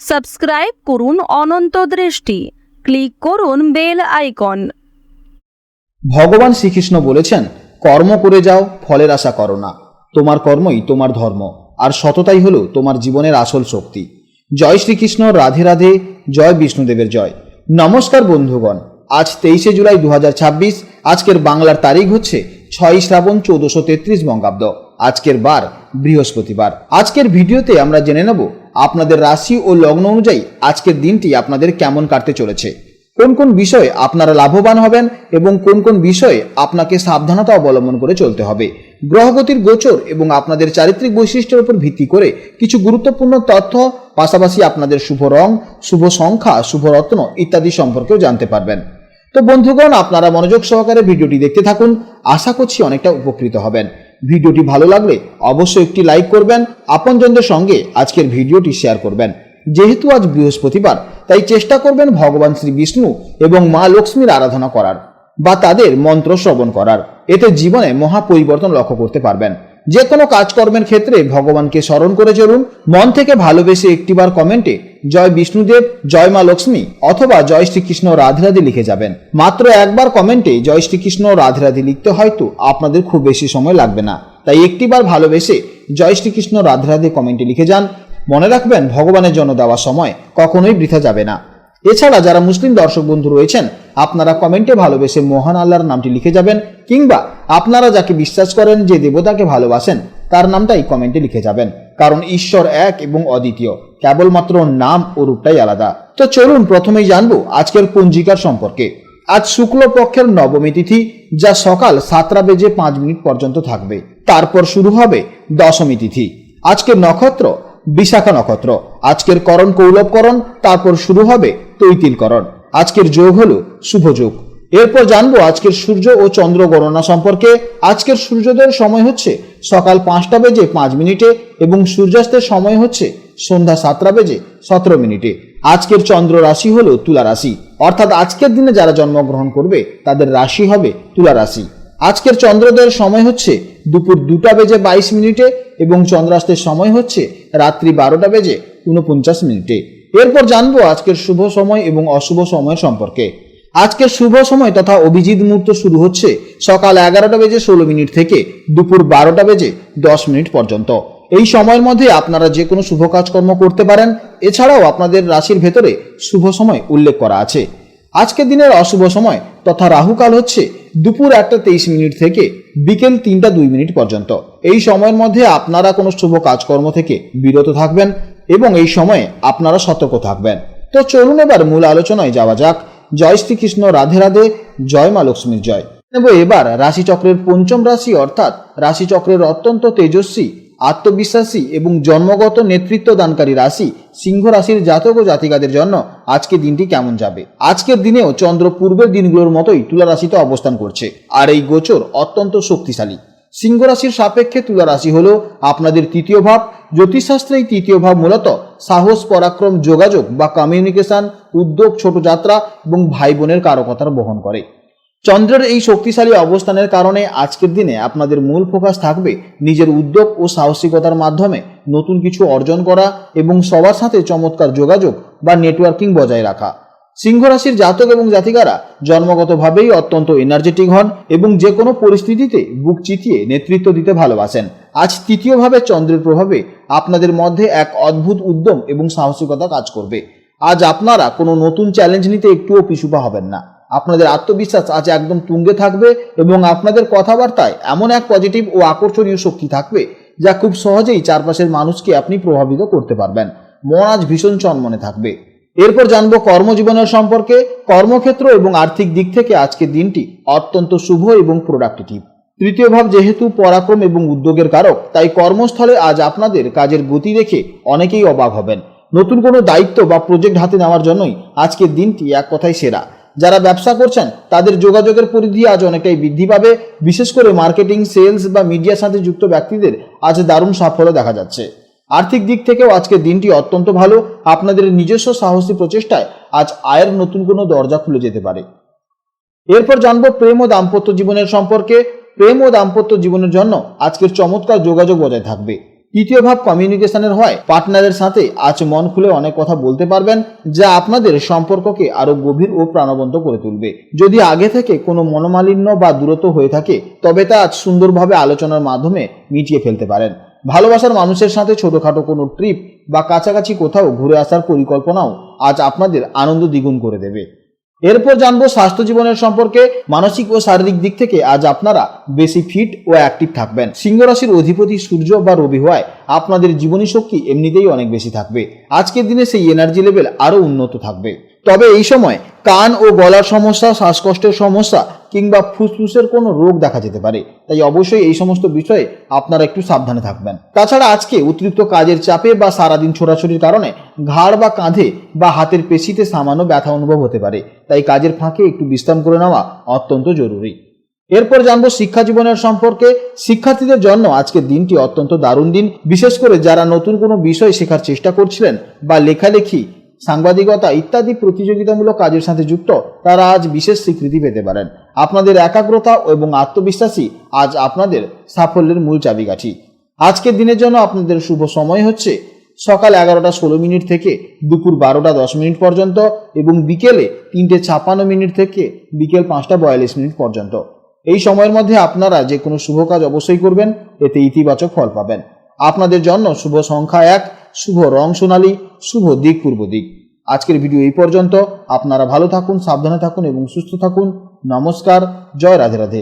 Subscribe করুন অনন্ত দৃষ্টি, click করুন বেল আইকন। ভগবান শ্রীকৃষ্ণ বলেছেন, কর্ম করে যাও, ফলের আশা করো না। তোমার কর্মই তোমার ধর্ম, আর সততাই হলো তোমার জীবনের আসল শক্তি। জয় শ্রীকৃষ্ণ, রাধে রাধে, জয় বিষ্ণুদেবের জয়। নমস্কার বন্ধুগণ, আজ 23শে জুলাই 2026। আজকের বাংলার তারিখ হচ্ছে 6ই শ্রাবণ 1433 বঙ্গাব্দ। আজকের বার বৃহস্পতিবার। আজকের ভিডিওতে আমরা জেনে নেব আপনাদের রাশি ও লগ্ন অনুযায়ী আজকের দিনটি আপনাদের কেমন কাটতে চলেছে, কোন কোন বিষয়ে আপনারা লাভবান হবেন এবং কোন কোন বিষয়ে আপনাকে সাবধানতা অবলম্বন করে চলতে হবে। গ্রহগতির গোচর এবং আপনাদের চারিত্রিক বৈশিষ্ট্যের উপর ভিত্তি করে কিছু গুরুত্বপূর্ণ তথ্য, পাশাপাশি আপনাদের শুভ রং, শুভ সংখ্যা, শুভ রত্ন ইত্যাদি সম্পর্কেও জানতে পারবেন। তো বন্ধুগণ, আপনারা মনোযোগ সহকারে ভিডিওটি দেখতে থাকুন, আশা করছি অনেকটা উপকৃত হবেন। ভিডিওটি ভালো লাগলে অবশ্যই একটি লাইক করবেন, আপনজনদের সঙ্গে আজকের ভিডিওটি শেয়ার করবেন। যেহেতু আজ বৃহস্পতিবার, তাই চেষ্টা করবেন ভগবান শ্রী বিষ্ণু এবং মা লক্ষ্মীর আরাধনা করার বা তাদের মন্ত্র শ্রবণ করার। এতে জীবনে মহা পরিবর্তন লক্ষ্য করতে পারবেন। যে কোনো কাজকর্মের ক্ষেত্রে ভগবানকে স্মরণ করে চলুন। মন থেকে ভালোবেসে একটিবার কমেন্টে জয় বিষ্ণুদেব, জয় মা লক্ষ্মী অথবা জয় শ্রীকৃষ্ণ রাধে রাধে লিখে যাবেন। মাত্র একবার কমেন্টে জয় শ্রীকৃষ্ণ রাধে রাধে লিখতে হয়তো আপনাদের খুব বেশি সময় লাগবে না, তাই একটিবার ভালোবেসে জয় শ্রীকৃষ্ণ রাধে রাধে কমেন্টে লিখে যান। মনে রাখবেন, ভগবানের জন্য দেওয়া সময় কখনোই বৃথা যাবে না। এছাড়া যারা মুসলিম দর্শক বন্ধু রয়েছেন, আপনারা কমেন্টে ভালোবেসে মহান আল্লাহর নামটি লিখে যাবেন, কিংবা আপনারা যাকে বিশ্বাস করেন, যে দেবতাকে ভালোবাসেন, তার নামটাই কমেন্টে লিখে যাবেন। কারণ ঈশ্বর এক এবং অদ্বিতীয়, কেবলমাত্র নাম ও রূপটাই আলাদা। তো চলুন প্রথমেই জানবো আজকের পঞ্জিকার সম্পর্কে। আজ শুক্লপক্ষের নবমী তিথি, যা সকাল 7:05 পর্যন্ত থাকবে। তারপর শুরু হবে দশমী তিথি। আজকের নক্ষত্র বিশাখা নক্ষত্র। আজকের করণ কৌলভকরণ, তারপর শুরু হবে তৈতিলকরণ। আজকের যোগ হলো শুভ যোগ। এরপর জানবো আজকের সূর্য ও চন্দ্র গণনা সম্পর্কে। আজকের সূর্যোদয়ের সময় হচ্ছে সকাল 5:05 এবং সূর্যাস্তের সময় হচ্ছে সন্ধ্যা 7:17। আজকের চন্দ্র রাশি হলো তুলা রাশি, অর্থাৎ আজকের দিনে যারা জন্মগ্রহণ করবে তাদের রাশি হবে তুলা রাশি। আজকের চন্দ্রোদয়ের সময় হচ্ছে দুপুর 2:22 এবং চন্দ্রাস্তের সময় হচ্ছে রাত্রি 12:49। এরপর জানবো আজকের শুভ সময় এবং অশুভ সময় সম্পর্কে। আজকের শুভ সময় তথা অভিজিৎ মুহূর্ত শুরু হচ্ছে সকাল 11:16 থেকে দুপুর 12:10 পর্যন্ত। এই সময়ের মধ্যে আপনারা যে কোনো শুভ কাজকর্ম করতে পারেন। এছাড়াও আপনাদের রাশির ভেতরে শুভ সময় উল্লেখ করা আছে। আজকের দিনের অশুভ সময় তথা রাহুকাল হচ্ছে দুপুর 1:23 থেকে বিকেল 3:02 পর্যন্ত। এই সময়ের মধ্যে আপনারা কোনো শুভ কাজকর্ম থেকে বিরত থাকবেন এবং এই সময়ে আপনারা সতর্ক থাকবেন। তো চলুন এবার মূল আলোচনায় যাওয়া যাক। জয় শ্রীকৃষ্ণ, রাধে রাধে, জয় মা লক্ষ্মীর জয়। এবার রাশিচক্রের পঞ্চম রাশি, অর্থাৎ রাশিচক্রের অত্যন্ত তেজস্বী, আত্মবিশ্বাসী এবং জন্মগত নেতৃত্ব দানকারী রাশি সিংহ রাশির জাতক ও জাতিকাদের জন্য আজকের দিনটি কেমন যাবে। আজকের দিনেও চন্দ্র পূর্বের দিনগুলোর মতোই তুলা রাশিতে অবস্থান করছে, আর এই গোচর অত্যন্ত শক্তিশালী। সিংহ রাশির সাপেক্ষে তুলা রাশি হলো আপনাদের তৃতীয় ভাব। জ্যোতিষশাস্ত্রে এই তৃতীয় ভাব মূলত সাহস, পরাক্রম, যোগাযোগ বা কমিউনিকেশন, উদ্যোগ, ছোট যাত্রা এবং ভাই বোনের কারকতার বহন করে। চন্দ্রের এই শক্তিশালী অবস্থানের কারণে আজকের দিনে আপনাদের মূল ফোকাস থাকবে নিজের উদ্যোগ ও সাহসিকতার মাধ্যমে নতুন কিছু অর্জন করা এবং সবার সাথে চমৎকার যোগাযোগ বা নেটওয়ার্কিং বজায় রাখা। সিংহ রাশির জাতক এবং জাতিকারা জন্মগতভাবেই অত্যন্ত এনার্জেটিক হন এবং যে কোনো পরিস্থিতিতে বুক চিতিয়ে নেতৃত্ব দিতে ভালোবাসেন। আজ তৃতীয়ভাবে চন্দ্রের প্রভাবে আপনাদের মধ্যে এক অদ্ভুত উদ্যম এবং সাহসিকতা কাজ করবে। আজ আপনারা কোনো নতুন চ্যালেঞ্জ নিতে একটুও পিছুপা হবেন না। আপনাদের আত্মবিশ্বাস আজ একদম তুঙ্গে থাকবে এবং আপনাদের কথাবার্তায় এমন এক পজিটিভ ও আকর্ষণীয় শক্তি থাকবে যা খুব সহজেই চারপাশের মানুষকে আপনি প্রভাবিত করতে পারবেন। মন আজ ভীষণ চনমনে থাকবে। এরপর জানবো কর্মজীবনের সম্পর্কে। কর্মক্ষেত্র এবং আর্থিক দিক থেকে আজকের দিনটি অত্যন্ত শুভ এবং প্রোডাক্টিভ। তৃতীয় ভাব যেহেতু পরাক্রম এবং উদ্যোগের কারক, তাই কর্মস্থলে আজ আপনাদের কাজের গতি দেখে অনেকেই অবাক হবেন। নতুন কোনো দায়িত্ব বা প্রজেক্ট হাতে নেওয়ার জন্যই আজকের দিনটি এক কথায় সেরা। যারা ব্যবসা করছেন তাদের যোগাযোগের পরিধি আজ অনেকটাই বৃদ্ধি পাবে। বিশেষ করে মার্কেটিং, সেলস বা মিডিয়ার সাথে যুক্ত ব্যক্তিদের আজ দারুণ সাফল্য দেখা যাচ্ছে। আর্থিক দিক থেকেও আজকের দিনটি অত্যন্ত ভালো। আপনাদের নিজস্ব সাহসী প্রচেষ্টায় আজ আয়ের নতুন কোনো দরজা খুলে যেতে পারে। এরপর জানবো প্রেম ও দাম্পত্য জীবনের সম্পর্কে। প্রেম ও দাম্পত্য জীবনের জন্য আজকের চমৎকার যোগাযোগ বজায় থাকবে। তৃতীয় ভাব কমিউনিকেশনের হয়। পার্টনারের সাথে আজ মন খুলে অনেক কথা বলতে পারবেন, যা আপনাদের সম্পর্ককে আরো গভীর ও প্রাণবন্ত করে তুলবে। যদি আগে থেকে কোনো মনোমালিন্য বা দূরত্ব হয়ে থাকে, তবে তা আজ সুন্দরভাবে আলোচনার মাধ্যমে মিটিয়ে ফেলতে পারেন। ভালোবাসার মানুষের সাথে ছোটখাটো কোনো ট্রিপ বা কাছাকাছি কোথাও ঘুরে আসার পরিকল্পনাও আজ আপনাদের আনন্দ দ্বিগুণ করে দেবে। এরপর জানবো স্বাস্থ্য জীবনের সম্পর্কে। মানসিক ও শারীরিক দিক থেকে আজ আপনারা বেশি ফিট ও অ্যাক্টিভ থাকবেন। সিংহ রাশির অধিপতি সূর্য বা রবি হওয়ায় আপনাদের জীবনী শক্তি এমনিতেই অনেক বেশি থাকবে। আজকের দিনে সেই এনার্জি লেভেল আরো উন্নত থাকবে। তবে এই সময় কান ও গলার সমস্যা, শ্বাসকষ্টের সমস্যা কিংবা ফুসফুসের কোনো রোগ দেখা যেতে পারে, তাই অবশ্যই এই সমস্ত বিষয়ে আপনারা একটু সাবধানে থাকবেন। তাছাড়া আজকে অতিরিক্ত কাজের চাপে বা সারাদিন ছোটাছুটির কারণে ঘাড় বা কাঁধে বা হাতের পেশিতে সামান্য ব্যথা অনুভব হতে পারে, তাই কাজের ফাঁকে একটু বিশ্রাম করে নেওয়া অত্যন্ত জরুরি। এরপর জানবো শিক্ষা জীবনের সম্পর্কে। শিক্ষার্থীদের জন্য আজকের দিনটি অত্যন্ত দারুণ দিন। বিশেষ করে যারা নতুন কোনো বিষয় শেখার চেষ্টা করছিলেন বা লেখালেখি, সাংবাদিকতা ইত্যাদি প্রতিযোগিতামূলক কাজের সাথে যুক্ত, তারা আজ বিশেষ স্বীকৃতি পেতে পারেন। আপনাদের একাগ্রতা এবং আত্মবিশ্বাসী আজ আপনাদের সাফল্যের মূল চাবিকাঠি। আজকের দিনের জন্য আপনাদের শুভ সময় হচ্ছে সকাল 11:16 থেকে দুপুর 12:10 পর্যন্ত এবং বিকেলে 3:56 থেকে বিকেল 5:42 পর্যন্ত। এই সময়ের মধ্যে আপনারা যে কোনো শুভ কাজ অবশ্যই করবেন, এতে ইতিবাচক ফল পাবেন। আপনাদের জন্য শুভ সংখ্যা 1, শুভ রং সোনালী, শুভ দিক পূর্ব দিক। আজকের ভিডিও এই পর্যন্ত। আপনারা ভালো থাকুন, সাবধানে থাকুন এবং সুস্থ থাকুন। নমস্কার, জয় রাধে রাধে।